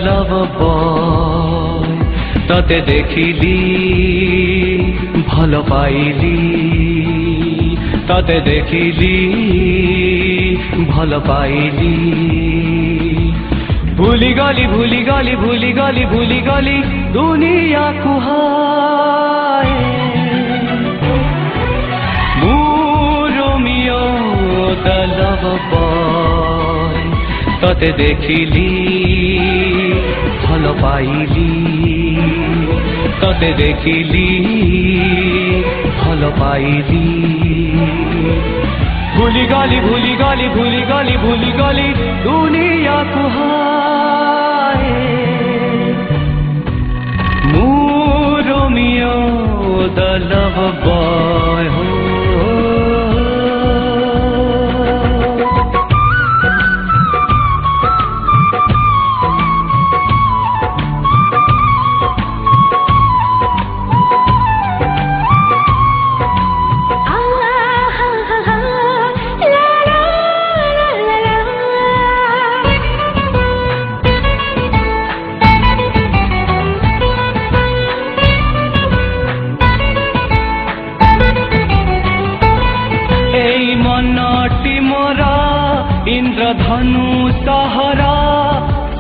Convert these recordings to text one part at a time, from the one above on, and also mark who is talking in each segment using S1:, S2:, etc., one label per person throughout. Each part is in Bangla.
S1: love boy তাতে দেখিলি ভালো পাইলি তাতে দেখিলি ভালো পাইলি ভুলি গলি ভুলি গলি ভুলি গলি ভুলি গলি দুনিয়া কুহায় রোমিও the love boy তাতে দেখিলি ভালো পাইলি তাতে দেখিলি ভালো পাইলি ভুলি গলি ভুলি গলি ভুলি গলি ভুলি গলি দুনিয়া কুহায় রোমিও the love boy মনটি মোরা ইন্দ্রধনু সহরা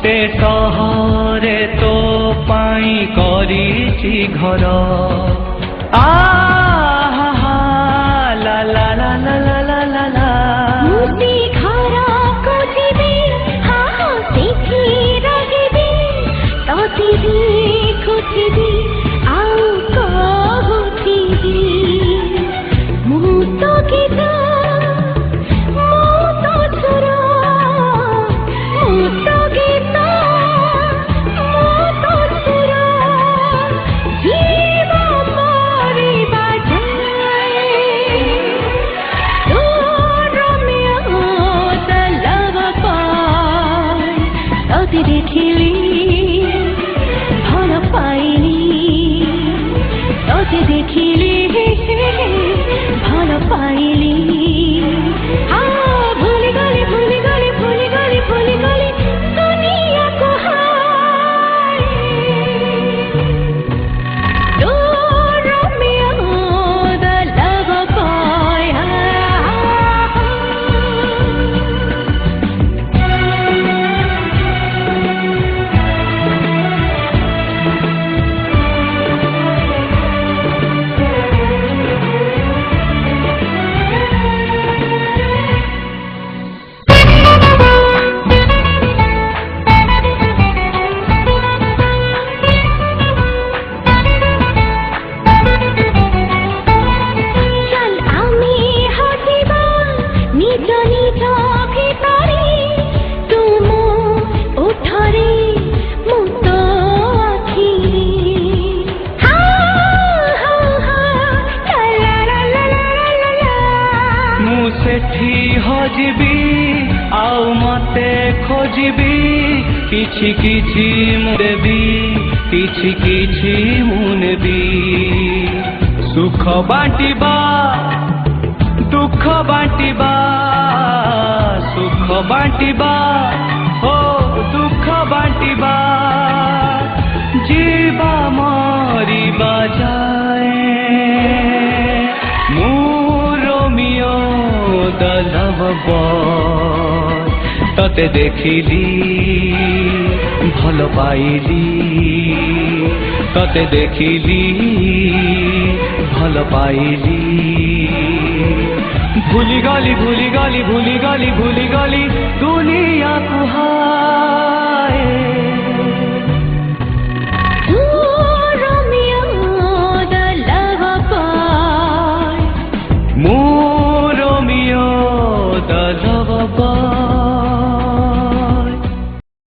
S1: সে সহরে তো পাই করিছি ঘর আহা লা লা লা লা লা লা লা
S2: মুতি ঘর কোজিবি হা হা দেখি রহিবি ততিবি খুঁজিবি আউ কহুথিবি মুত গীত দেখিলি ভালো পাইলি তোকে দেখিলি ভালো পাইলি ভুলি গলি ভুলি গলি ভুলি গলি ভুলি গলি দুনিয়া কুহায় Romeo the love boy
S1: Sethi হজিবি আউ মতে খোঁজিবি কিছু কিছু দেবি কিছু কিছু মুনবি সুখ বাঁটিবা দুঃখ বাঁটিবা সুখ বাঁটিবা ও দুঃখ বাঁটিবা জীবা মরিবা যায় রোমিও the love boy তাতে দেখিলি ভালো পাইলি তাতে দেখিলি ভালো পাইলি ভুলি গলি ভুলি গলি ভুলি গলি ভুলি গলি দুনিয়া কুহায়